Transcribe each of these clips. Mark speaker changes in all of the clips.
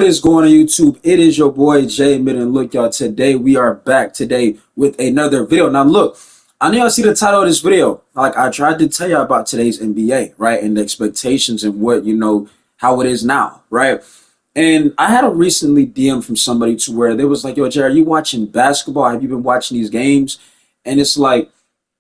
Speaker 1: What is going on YouTube? It is your boy Jay Midden. Look, y'all, today we are back today with another video. Now look, I know y'all see the title of this video. Like I tried to tell y'all about today's NBA, right? And the expectations and what, how it is now, right? And I had a recently DM from somebody to where they was like, yo, Jay, are you watching basketball? Have you been watching these games? And it's like,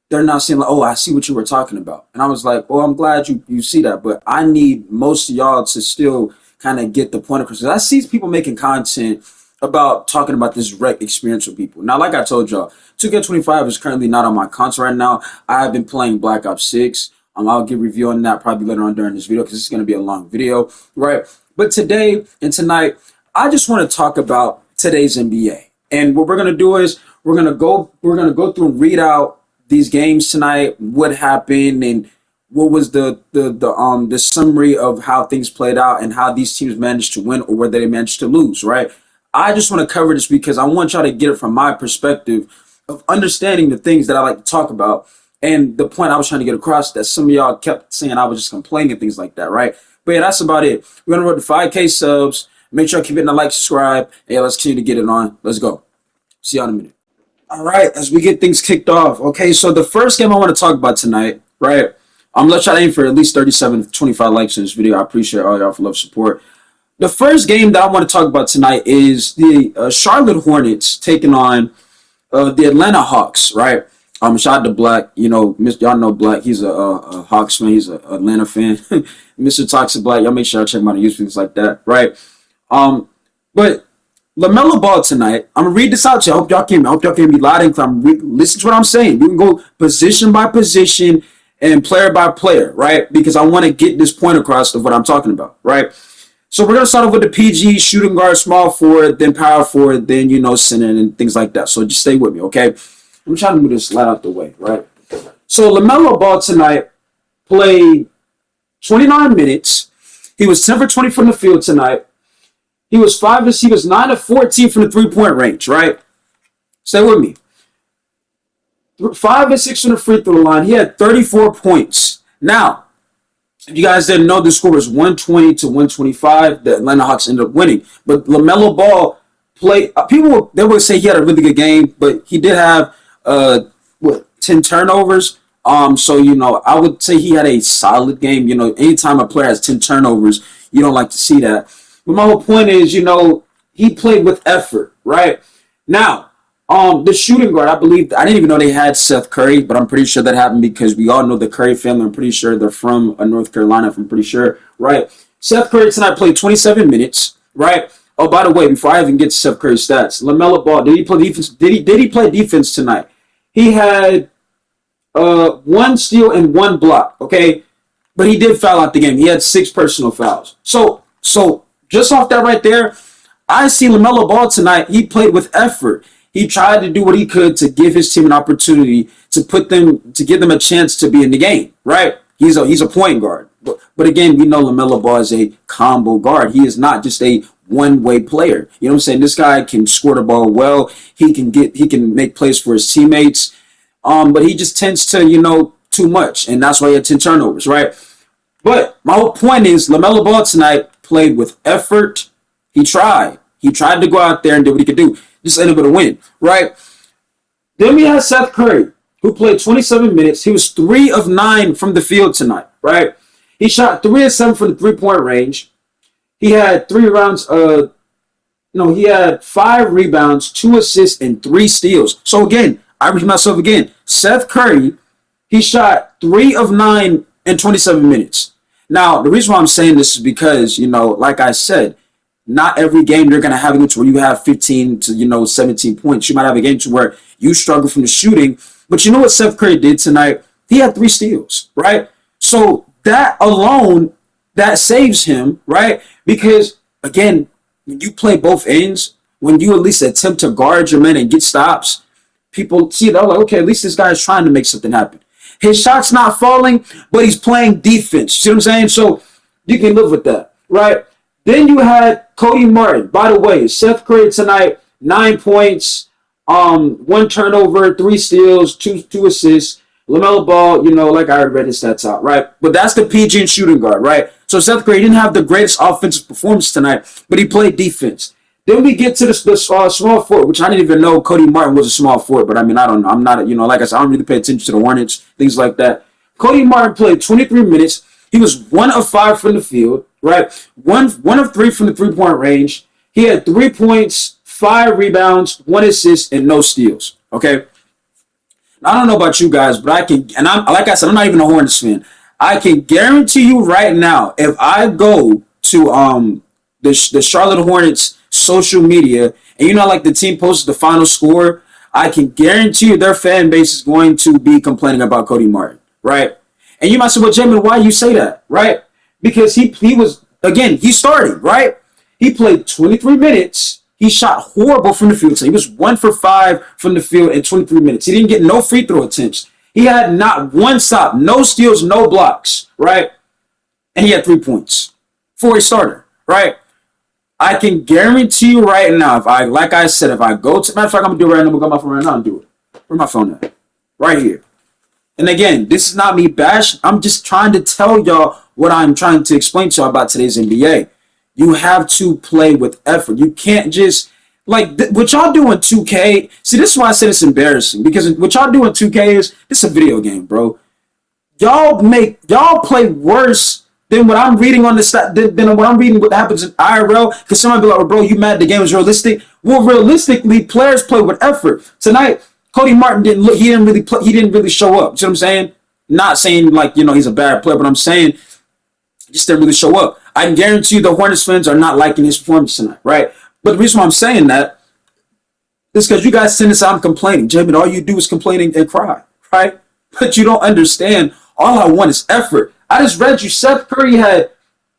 Speaker 1: they're not saying like, oh, I see what you were talking about. And I was like, well, I'm glad you see that. But I need most of y'all to still kind of get the point across. I see people making content about talking about this rec experience with people. Now, like I told y'all, 2K25 is currently not on my console right now. I have been playing Black Ops 6. I'll give a review on that probably later on during this video because it's going to be a long video, right? But today and tonight, I just want to talk about today's NBA. And what we're going to do is we're going to go through and read out these games tonight, what happened, and what was the summary of how things played out and how these teams managed to win or whether they managed to lose, right? I just want to cover this because I want y'all to get it from my perspective of understanding the things that I like to talk about. And the point I was trying to get across that some of y'all kept saying I was just complaining and things like that, right? But yeah, that's about it. We're going to run to 5K subs. Make sure you keep hitting the like, subscribe. And yeah, let's continue to get it on. Let's go. See y'all in a minute. All right, as we get things kicked off. Okay, so the first game I want to talk about tonight, right? I'm going to try to aim for at least 37 to 25 likes in this video. I appreciate all y'all for love support. The first game that I want to talk about tonight is the Charlotte Hornets taking on the Atlanta Hawks, right? Shout out to Black. Y'all know Black. He's a Hawks fan. He's an Atlanta fan. Mr. Toxic Black. Y'all make sure y'all check him out on YouTube, things like that, right? But LaMelo Ball tonight. I'm gonna read this out to you. I hope y'all can be loud and clear. Listen to what I'm saying. We can go position by position and player by player, right? Because I want to get this point across of what I'm talking about, right? So we're gonna start off with the PG, shooting guard, small forward, then power forward, then center and things like that. So just stay with me, okay? I'm trying to move this slide out the way, right? So LaMelo Ball tonight played 29 minutes. He was 10 for 20 from the field tonight. He was 9 of 14 from the 3-point range, right? Stay with me. 5 of 6 from the free throw line. He had 34 points. Now, if you guys didn't know, the score was 120 to 125. The Atlanta Hawks ended up winning. But LaMelo Ball played. They would say he had a really good game, but he did have 10 turnovers. So I would say he had a solid game. Anytime a player has 10 turnovers, you don't like to see that. But my whole point is, he played with effort, right? Now, the shooting guard, I didn't even know they had Seth Curry, but I'm pretty sure that happened because we all know the Curry family. I'm pretty sure they're from North Carolina, I'm pretty sure, right? Seth Curry tonight played 27 minutes, right? Oh, by the way, before I even get to Seth Curry's stats, LaMelo Ball, did he play defense? Did he play defense tonight? He had 1 steal and 1 block, okay? But he did foul out the game. He had 6 personal fouls. So just off that right there, I see LaMelo Ball tonight. He played with effort. He tried to do what he could to give his team an opportunity to give them a chance to be in the game, right? He's a point guard. But again, we know LaMelo Ball is a combo guard. He is not just a one-way player. You know what I'm saying? This guy can score the ball well. He can make plays for his teammates. But he just tends to, too much. And that's why he had 10 turnovers, right? But my whole point is LaMelo Ball tonight played with effort. He tried to go out there and do what he could do. Just ended up with a win, right? Then we had Seth Curry, who played 27 minutes. He was 3 of 9 from the field tonight, right? He shot 3 of 7 from the 3-point range. He had 5 rebounds, 2 assists, and 3 steals. So again, I repeat myself again. Seth Curry, he shot 3 of 9 in 27 minutes. Now, the reason why I'm saying this is because, like I said, not every game you're going to have against where you have 15 to, 17 points. You might have a game to where you struggle from the shooting. But you know what Seth Curry did tonight? He had 3 steals, right? So that alone, that saves him, right? Because, again, when you play both ends, when you at least attempt to guard your men and get stops, people see they're like, okay, at least this guy is trying to make something happen. His shot's not falling, but he's playing defense. You see what I'm saying? So you can live with that, right? Then you had Cody Martin. By the way, Seth Curry tonight, 9 points, 1 turnover, 3 steals, 2 assists. LaMelo Ball, like I already read his stats out, right? But that's the PG and shooting guard, right? So Seth Curry didn't have the greatest offensive performance tonight, but he played defense. Then we get to the small forward, which I didn't even know Cody Martin was a small forward, but I mean, I don't know. I'm not, like I said, I don't really pay attention to the Hornets, things like that. Cody Martin played 23 minutes. He was 1 of 5 from the field, right? One of 3 from the 3-point range. He had 3 points, 5 rebounds, 1 assist, and no steals, okay? I don't know about you guys, but I can, and I'm like I said, I'm not even a Hornets fan. I can guarantee you right now, if I go to the Charlotte Hornets social media, and like the team posted the final score, I can guarantee you their fan base is going to be complaining about Cody Martin, right? And you might say, well, Jamin, why you say that, right? Because he was, again, he started, right? He played 23 minutes. He shot horrible from the field. So he was 1 for 5 from the field in 23 minutes. He didn't get no free throw attempts. He had not one stop, no steals, no blocks, right? And he had 3 points for a starter, right? I can guarantee you right now, if I go to, matter of fact, I'm going to do it right now. I'm going to go my phone right now and do it. Where's my phone at? Right here. And again, this is not me bashing. I'm just trying to tell y'all what I'm trying to explain to y'all about today's NBA. You have to play with effort. You can't just, what y'all do in 2K. See, this is why I said it's embarrassing. Because what y'all do in 2K is, it's a video game, bro. Y'all play worse than what I'm reading on the stat, than what I'm reading what happens in IRL. Because somebody be like, well, bro, you mad the game is realistic? Well, realistically, players play with effort. Tonight, Cody Martin didn't look, he didn't really show up. You see what I'm saying? Not saying he's a bad player, but I'm saying he just didn't really show up. I can guarantee you the Hornets fans are not liking his performance tonight, right? But the reason why I'm saying that is because you guys send us out complaining. Jamin, all you do is complaining and cry, right? But you don't understand. All I want is effort. I just read you, Seth Curry had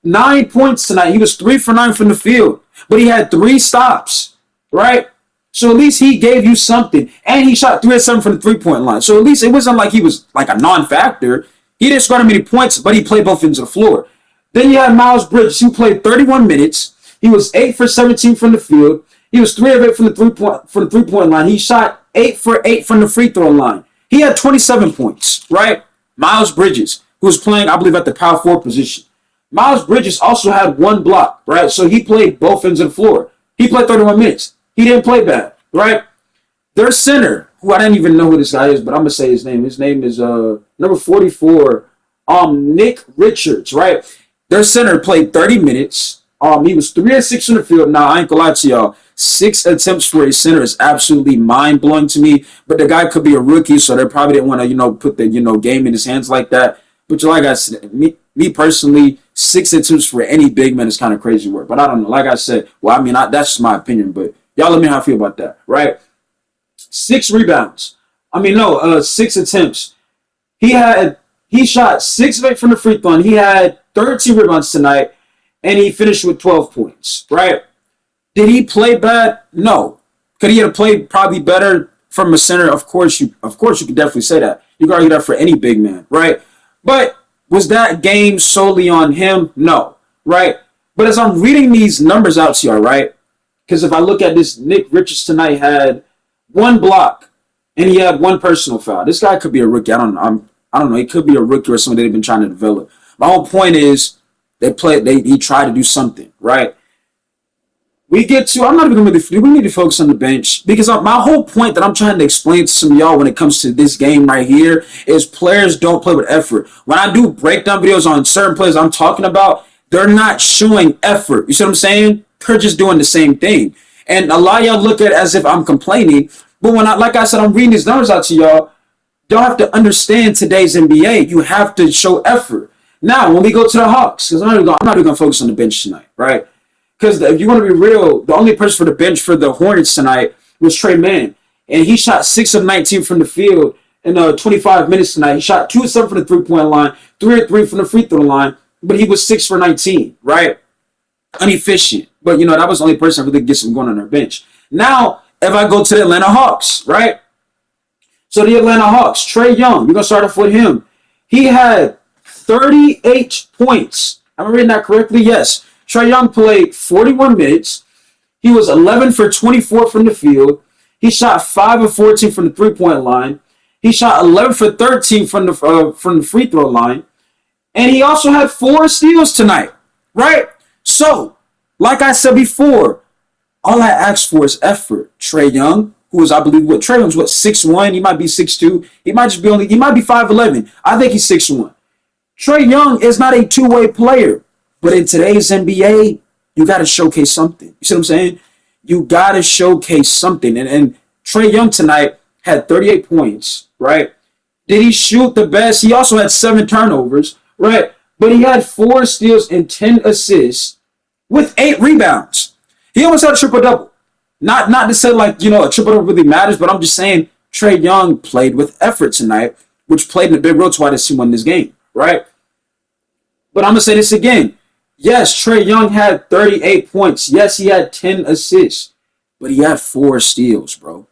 Speaker 1: 9 points tonight. He was 3 for 9 from the field, but he had 3 stops, right? So at least he gave you something. And he shot 3 of 7 from the 3-point line. So at least it wasn't like he was like a non-factor. He didn't score many points, but he played both ends of the floor. Then you had Miles Bridges, who played 31 minutes. He was 8 for 17 from the field. He was 3 of 8 from the 3-point line. He shot 8 for 8 from the free throw line. He had 27 points, right? Miles Bridges, who was playing, I believe, at the power forward position. Miles Bridges also had 1 block, right? So he played both ends of the floor. He played 31 minutes. He didn't play bad, right? Their center, who I didn't even know who this guy is, but I'm going to say his name. His name is number 44, Nick Richards, right? Their center played 30 minutes. He was 3 of 6 from the field. Now, I ain't gonna lie to y'all. 6 attempts for a center is absolutely mind-blowing to me. But the guy could be a rookie, so they probably didn't want to, put the, game in his hands like that. But like I said, me personally, 6 attempts for any big man is kind of crazy work. But I don't know. Like I said, well, I mean, that's just my opinion. But y'all let me know how I feel about that, right? 6 rebounds. 6 attempts. He shot 6 of 8 from the free throw line. He had 13 rebounds tonight, and he finished with 12 points, right? Did he play bad? No. Could he have played probably better from a center? Of course you could definitely say that. You can argue that for any big man, right? But was that game solely on him? No, right? But as I'm reading these numbers out to y'all, right? Because if I look at this, Nick Richards tonight had 1 block, and he had 1 personal foul. This guy could be a rookie. I don't know. He could be a rookie or somebody they've been trying to develop. My whole point is he tried to do something, right? We need to focus on the bench because my whole point that I'm trying to explain to some of y'all when it comes to this game right here is players don't play with effort. When I do breakdown videos on certain players I'm talking about, they're not showing effort. You see what I'm saying? They're just doing the same thing. And a lot of y'all look at it as if I'm complaining, but like I said, I'm reading these numbers out to y'all. Y'all have to understand today's NBA. You have to show effort. Now, when we go to the Hawks, because I'm not even going to focus on the bench tonight, right? Because if you want to be real, the only person for the bench for the Hornets tonight was Trey Mann. And he shot 6 of 19 from the field in 25 minutes tonight. He shot 2 of 7 from the 3-point line, 3 of 3 from the free throw line, but he was 6 for 19, right? Inefficient. But, that was the only person that really gets him going on their bench. Now, if I go to the Atlanta Hawks, right? So the Atlanta Hawks, Trae Young, we're going to start off with him. He had 38 points. Am I reading that correctly? Yes. Trae Young played 41 minutes. He was 11 for 24 from the field. He shot 5 of 14 from the 3-point line. He shot 11 for 13 from the free throw line, and he also had 4 steals tonight, right? So, like I said before, all I ask for is effort. Trae Young, who is, I believe, Trae Young's 6'1", he might be 6'2", he might be 5'11". I think he's 6'1". Trae Young is not a two-way player, but in today's NBA, you got to showcase something. You see what I'm saying? You got to showcase something. And Trae Young tonight had 38 points, right? Did he shoot the best? He also had 7 turnovers, right? But he had 4 steals and 10 assists with 8 rebounds. He almost had a triple-double. Not to say like, a triple-double really matters, but I'm just saying Trae Young played with effort tonight, which played in a big role to why this team won this game, right? But I'm going to say this again. Yes, Trae Young had 38 points. Yes, he had 10 assists, but he had 4 steals, bro.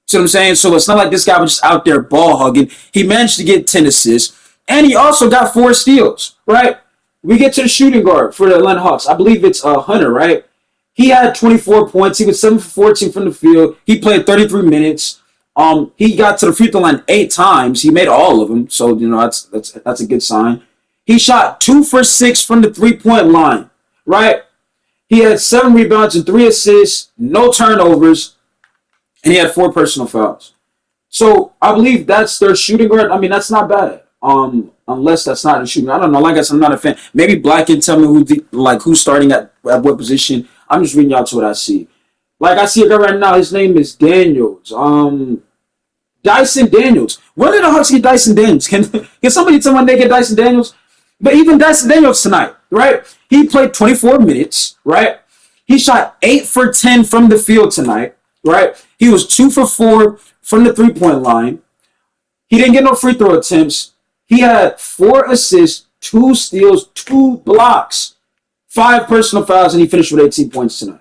Speaker 1: See what I'm saying? So it's not like this guy was just out there ball hugging. He managed to get 10 assists, and he also got 4 steals, right? We get to the shooting guard for the Atlanta Hawks. I believe it's Hunter, right? He had 24 points. He was 7 for 14 from the field. He played 33 minutes. He got to the free throw line 8 times. He made all of them, so that's a good sign. He shot 2 for 6 from the 3-point line, right? He had 7 rebounds and 3 assists, no turnovers, and he had 4 personal fouls. So I believe that's their shooting guard. I mean, that's not bad. Unless that's not a shooting. I don't know. Like I said, I'm not a fan. Maybe Black can tell me who's starting at what position. I'm just reading out to what I see. Like I see a guy right now. His name is Daniels. Dyson Daniels. Where did the Hawks get Dyson Daniels? Can somebody tell me when they get Dyson Daniels? But even Dyson Daniels tonight, right? He played 24 minutes, right? He shot 8 for 10 from the field tonight, right? He was 2 for 4 from the 3-point line. He didn't get no free throw attempts. He had 4 assists, 2 steals, 2 blocks, 5 personal fouls, and he finished with 18 points tonight.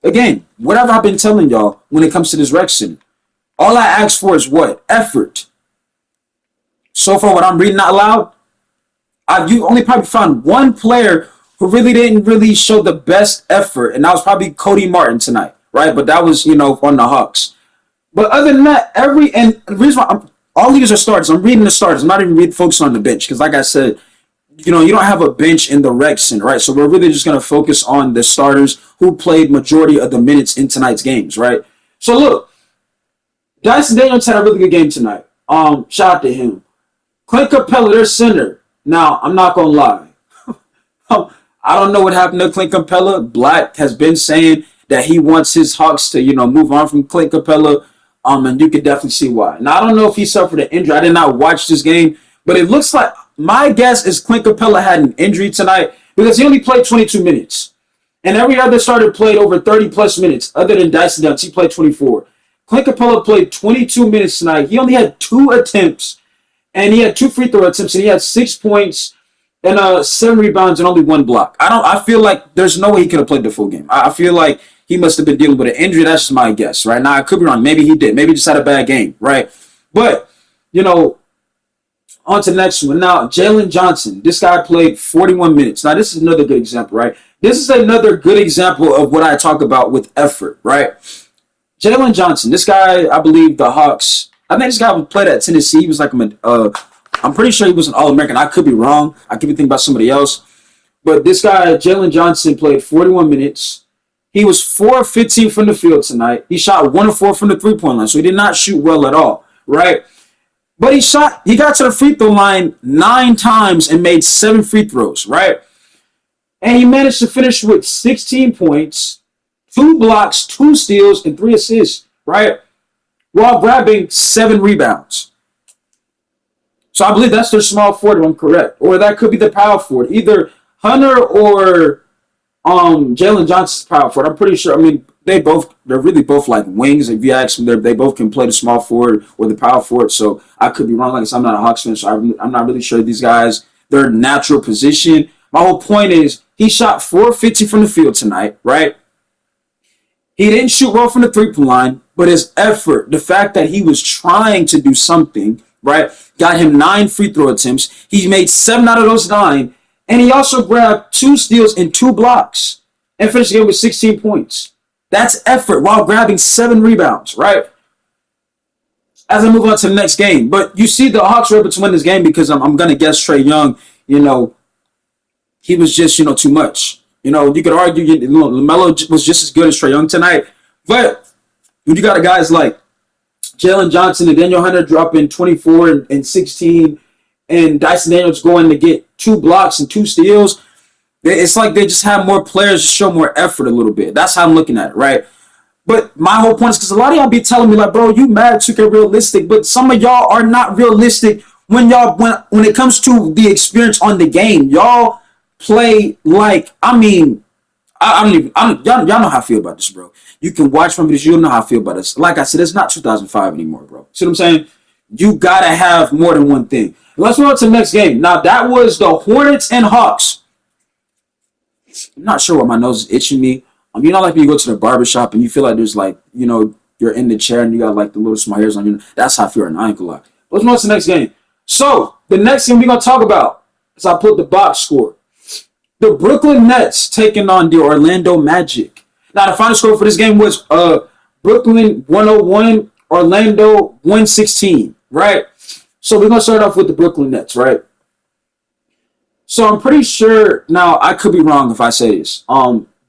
Speaker 1: Again, whatever I've been telling y'all when it comes to this rec center, all I ask for is what? Effort. So far, what I'm reading out loud, you only probably found one player who didn't show the best effort, and that was probably Cody Martin tonight, right? But that was, on the Hawks. But other than that, and the reason why all these are starters. I'm reading the starters. I'm not even focusing on the bench because, like I said, you don't have a bench in the rec center, right? So we're really just going to focus on the starters who played majority of the minutes in tonight's games, right? So look, Dyson Daniels had a really good game tonight. Shout out to him. Clint Capella, their center. Now, I'm not going to lie. I don't know what happened to Clint Capella. Black has been saying that he wants his Hawks to, move on from Clint Capella. And you can definitely see why. Now, I don't know if he suffered an injury. I did not watch this game. But it looks like, my guess is Clint Capella had an injury tonight because he only played 22 minutes. And every other starter played over 30-plus minutes other than Dyson Daniels. He played 24. Clint Capella played 22 minutes tonight. He only had 2 attempts. And he had 2 free throw attempts. And he had 6 points and 7 rebounds and only 1 block. I feel like there's no way he could have played the full game. I feel like he must have been dealing with an injury. That's just my guess, right? Now, I could be wrong. Maybe he did. Maybe he just had a bad game, right? But, on to the next one. Now, Jalen Johnson. This guy played 41 minutes. Now, this is another good example, right? This is another good example of what I talk about with effort, right? Jalen Johnson. This guy, I believe the Hawks. I think this guy played at Tennessee. He was like I'm pretty sure he was an All-American. I could be wrong. I could be thinking about somebody else. But this guy, Jalen Johnson, played 41 minutes. He was 4 of 15 from the field tonight. He shot 1 of 4 from the 3-point line, so he did not shoot well at all, right? But he got to the free throw line 9 times and made 7 free throws, right? And he managed to finish with 16 points, 2 blocks, 2 steals, and 3 assists, right? While grabbing 7 rebounds. So I believe that's their small forward, if I'm correct. Or that could be the power forward. Either Hunter or Jalen Johnson's power forward. I'm pretty sure. I mean, they're really both like wings. If you ask me, they both can play the small forward or the power forward. So I could be wrong. Like I said, I'm not a Hawks fan, so I'm not really sure these guys, their natural position. My whole point is he shot 450 from the field tonight, right? He didn't shoot well from the 3-point line, but his effort, the fact that he was trying to do something, right, got him 9 free throw attempts. He made 7 out of those 9. And he also grabbed 2 steals and 2 blocks and finished the game with 16 points. That's effort while grabbing 7 rebounds, right? as I move on to the next game. But you see, the Hawks were able to win this game because I'm going to guess Trae Young, he was just, too much. You could argue LaMelo was just as good as Trae Young tonight. But when you got guys like Jalen Johnson and Daniel Hunter dropping 24 and 16, and Dyson Daniels going to get 2 blocks and 2 steals, it's like they just have more players to show more effort a little bit. That's how I'm looking at it, right? But my whole point is because a lot of y'all be telling me like, bro, you mad 2K realistic, but some of y'all are not realistic when it comes to the experience on the game. Y'all play like, y'all know how I feel about this, bro. You can watch my videos, you'll know how I feel about this. Like I said, it's not 2005 anymore, bro. See what I'm saying? You gotta have more than one thing. Let's move on to the next game. Now that was the Hornets and Hawks. I'm not sure why my nose is itching me. Like when you go to the barbershop and you feel like there's like, you're in the chair and you got like the little small hairs on you. That's how I feel right now. I ain't gonna lie. Let's move on to the next game. So the next game we're gonna talk about is I put the box score. The Brooklyn Nets taking on the Orlando Magic. Now the final score for this game was Brooklyn 101, Orlando 116, right? So we're gonna start off with the Brooklyn Nets, right? So I'm pretty sure, now I could be wrong if I say this.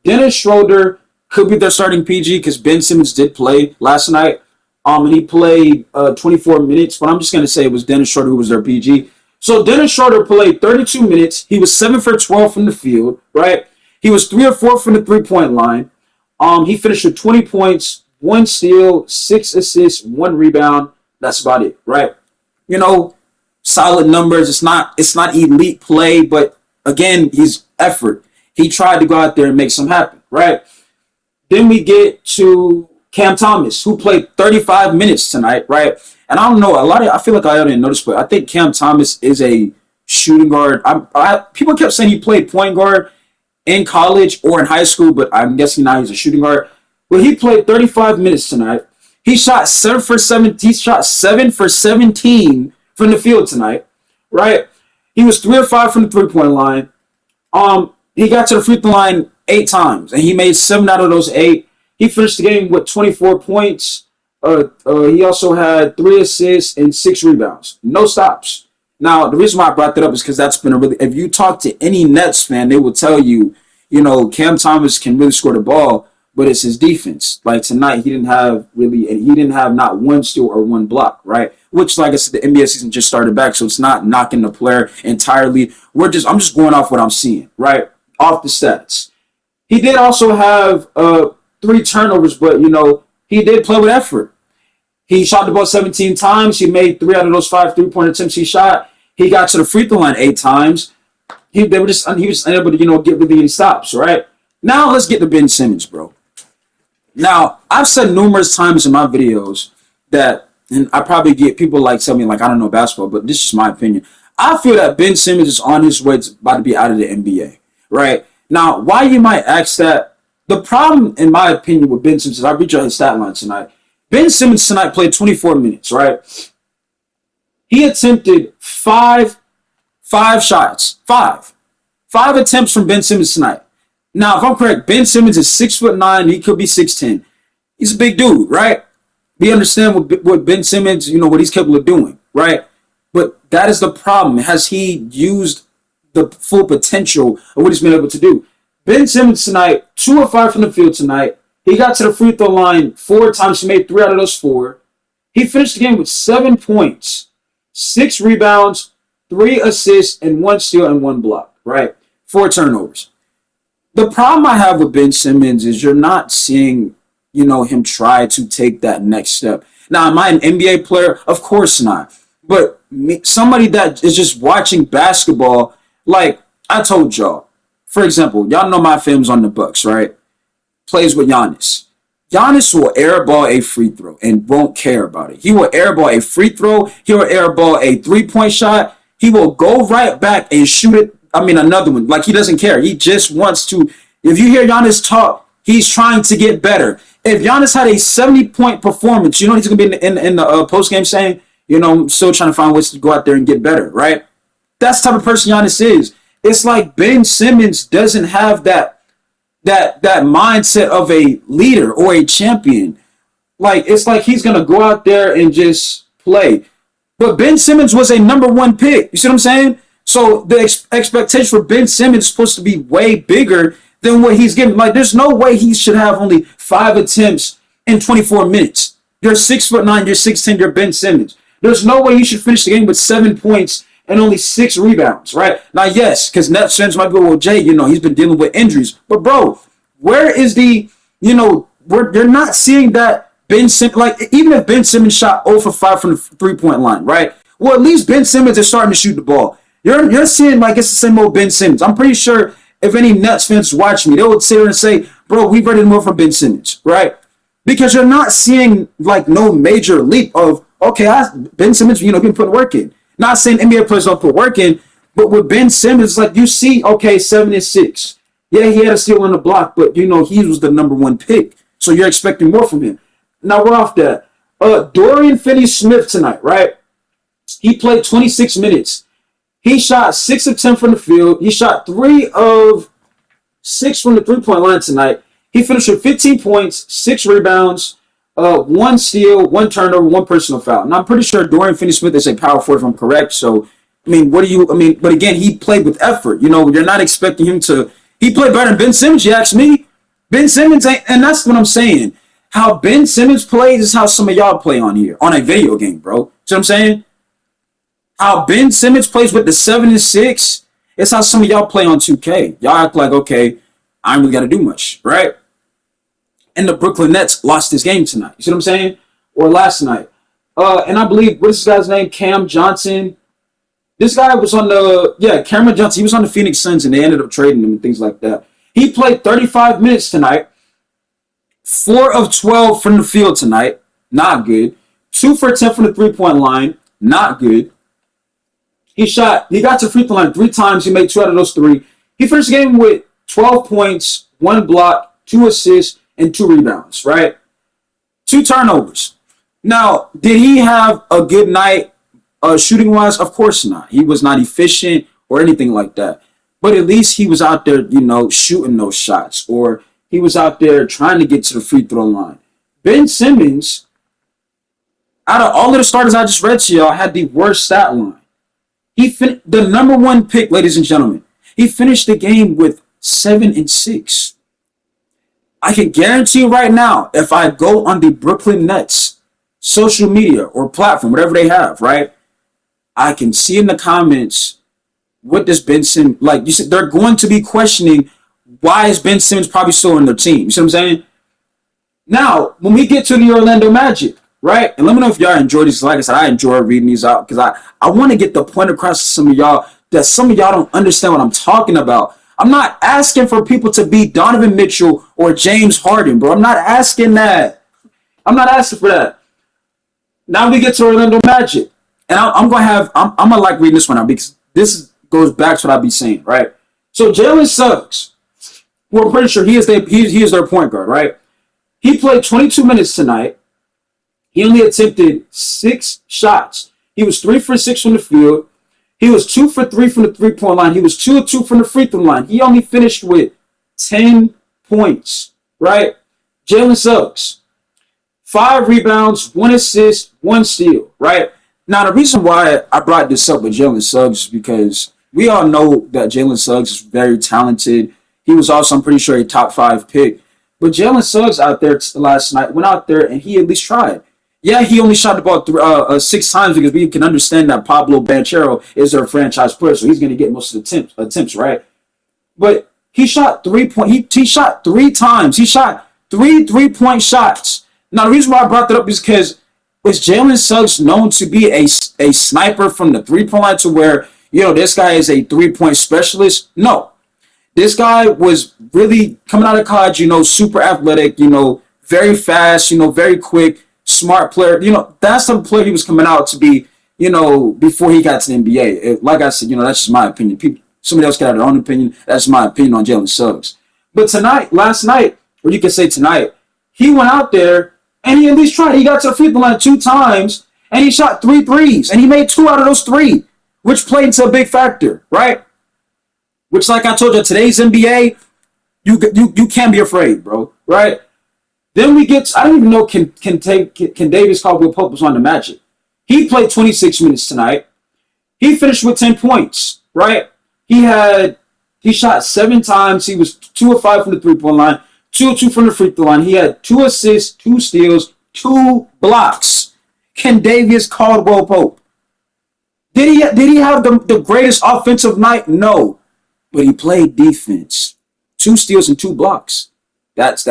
Speaker 1: Dennis Schroeder could be their starting PG because Ben Simmons did play last night. And he played 24 minutes, but I'm just gonna say it was Dennis Schroeder who was their PG. So Dennis Schroeder played 32 minutes. He was 7 for 12 from the field, right? He was 3 or 4 from the 3-point line. He finished with 20 points, 1 steal, 6 assists, 1 rebound. That's about it, right? Solid numbers. It's not elite play, but again, his effort. He tried to go out there and make something happen, right? Then we get to Cam Thomas, who played 35 minutes tonight, right? And I don't know, I feel like I didn't notice, but I think Cam Thomas is a shooting guard. People kept saying he played point guard in college or in high school, but I'm guessing now he's a shooting guard. Well, he played 35 minutes tonight. He shot 7 for 7. He shot 7 for 17 from the field tonight, right? He was 3 or 5 from the 3-point line. He got to the free throw line 8 times, and he made 7 out of those 8. He finished the game with 24 points. He also had 3 assists and 6 rebounds. No stops. Now, the reason why I brought that up is because that's been if you talk to any Nets fan, they will tell you, Cam Thomas can really score the ball, but it's his defense. Like tonight, he didn't have not 1 steal or 1 block, right? Which, like I said, the NBA season just started back, so it's not knocking the player entirely. I'm just going off what I'm seeing, right? Off the stats. He did also have 3 turnovers, but he did play with effort. He shot the ball 17 times. He made 3 out of those 5 3-point attempts he shot. He got to the free throw line 8 times. He was unable to get really any stops, right? Now let's get to Ben Simmons, bro. Now I've said numerous times in my videos that, and I probably get people like tell me like I don't know basketball, but this is my opinion. I feel that Ben Simmons is on his way about to be out of the NBA, right? Now, why you might ask that? The problem, in my opinion, with Ben Simmons is I read you his stat line tonight. Ben Simmons tonight played 24 minutes, right? He attempted 5 shots. 5 attempts from Ben Simmons tonight. Now, if I'm correct, Ben Simmons is 6'9". He could be 6'10". He's a big dude, right? We understand what Ben Simmons, what he's capable of doing, right? But that is the problem. Has he used the full potential of what he's been able to do? Ben Simmons tonight, 2 or 5 from the field tonight. He got to the free throw line 4 times. He made 3 out of those 4. He finished the game with 7 points, 6 rebounds, 3 assists, and 1 steal and 1 block, right? 4 turnovers. The problem I have with Ben Simmons is you're not seeing, him try to take that next step. Now, am I an NBA player? Of course not. But somebody that is just watching basketball, like I told y'all, for example, y'all know my film's on the Bucks, right? Plays with Giannis. Giannis will airball a free throw and won't care about it. He will airball a free throw. He will airball a 3-point shot. He will go right back and shoot it. Another one. Like, he doesn't care. He just wants to. If you hear Giannis talk, he's trying to get better. If Giannis had a 70-point performance, he's going to be in the post-game saying, I'm still trying to find ways to go out there and get better, right? That's the type of person Giannis is. It's like Ben Simmons doesn't have that mindset of a leader or a champion. Like, it's like he's going to go out there and just play. But Ben Simmons was a number one pick. You see what I'm saying? So the expectation for Ben Simmons is supposed to be way bigger than what he's given. Like, there's no way he should have only 5 attempts in 24 minutes. You're 6'9", you're 6'10", you're Ben Simmons. There's no way you should finish the game with 7 points and only 6 rebounds, right? Now, yes, because Nets fans might go, well, Jay, he's been dealing with injuries. But, bro, where is the, you're not seeing that Ben Simmons, like, even if Ben Simmons shot 0 for 5 from the three-point line, right? Well, at least Ben Simmons is starting to shoot the ball. You're seeing like it's the same old Ben Simmons. I'm pretty sure if any Nets fans watch me, they would sit here and say, bro, we've ready to move from Ben Simmons, right? Because you're not seeing like no major leap of, okay, Ben Simmons, been putting work in. Not saying NBA players don't put work in, but with Ben Simmons, like you see, okay, 7 and 6. Yeah, he had a steal on the block, but he was the number one pick. So you're expecting more from him. Now we're off that. Dorian Finney-Smith tonight, right? He played 26 minutes. He shot 6 of 10 from the field. He shot 3 of 6 from the three-point line tonight. He finished with 15 points, 6 rebounds, 1 steal, 1 turnover, 1 personal foul. And I'm pretty sure Dorian Finney-Smith is a power forward if I'm correct. So, but again, he played with effort. You're not expecting him to. He played better than Ben Simmons, you ask me. Ben Simmons ain't, and that's what I'm saying. How Ben Simmons plays is how some of y'all play on here, on a video game, bro. See what I'm saying? How Ben Simmons plays with the 7 and 6, it's how some of y'all play on 2K. Y'all act like, okay, I ain't really got to do much, right? And the Brooklyn Nets lost this game tonight. You see what I'm saying? Or last night. And I believe, what's this guy's name? Cam Johnson. This guy was on Cameron Johnson. He was on the Phoenix Suns, and they ended up trading him and things like that. He played 35 minutes tonight. 4 of 12 from the field tonight. Not good. 2 for 10 from the three-point line. Not good. He got to free throw line 3 times. He made 2 out of those 3. He finished the game with 12 points, 1 block, 2 assists, and 2 rebounds, right? 2 turnovers. Now, did he have a good night shooting-wise? Of course not. He was not efficient or anything like that. But at least he was out there, shooting those shots. Or he was out there trying to get to the free throw line. Ben Simmons, out of all of the starters I just read to y'all, had the worst stat line. The number one pick, ladies and gentlemen. He finished the game with 7 and 6. I can guarantee you right now, if I go on the Brooklyn Nets social media or platform, whatever they have, right? I can see in the comments, what does Ben Simmons, like you said, they're going to be questioning why is Ben Simmons probably still on their team. You see what I'm saying? Now, when we get to the Orlando Magic, right? And let me know if y'all enjoy these. Like I said, I enjoy reading these out because I want to get the point across to some of y'all that some of y'all don't understand what I'm talking about. I'm not asking for people to be Donovan Mitchell or James Harden, bro. I'm not asking that. I'm not asking for that. Now we get to Orlando Magic. And I'm going to like reading this one out because this goes back to what I be saying, right? So Jalen Suggs, who I'm pretty sure he is their point guard, right? He played 22 minutes tonight. He only attempted 6 shots. He was 3 for 6 from the field. He was 2 for 3 from the three-point line. He was 2 of 2 from the free throw line. He only finished with 10 points, right? Jalen Suggs, 5 rebounds, 1 assist, 1 steal, right? Now, the reason why I brought this up with Jalen Suggs is because we all know that Jalen Suggs is very talented. He was also, I'm pretty sure, a top 5 pick. But Jalen Suggs out there last night went out there and he at least tried. Yeah, he only shot the ball 6 times because we can understand that Pablo Banchero is their franchise player, so he's going to get most of the attempts, right? But he shot 3 point. He shot 3 times. He shot 3 3-point shots. Now the reason why I brought that up is because was Jalen Suggs known to be a sniper from the 3-point line to where this guy is a 3-point specialist? No, this guy was really coming out of college. Super athletic. Very fast. Very quick. Smart player, that's the player he was coming out to be, before he got to the NBA. Like I said, that's just my opinion. Somebody else can have their own opinion. That's my opinion on Jalen Suggs. But last night, or you can say tonight, he went out there and he at least tried. He got to the free throw line 2 times and he shot 3 threes and he made 2 out of those 3, which played into a big factor, right? Which, like I told you, today's NBA, you can't be afraid, bro, right? Then we get, I don't even know can Davis Caldwell Pope was on the Magic. He played 26 minutes tonight. He finished with 10 points, right? He shot 7 times. He was 2 of 5 from the 3-point line, 2 of 2 from the free throw line. He had 2 assists, 2 steals, 2 blocks. Kendavius Caldwell-Pope. Did he have the greatest offensive night? No. But he played defense. 2 steals and 2 blocks. That's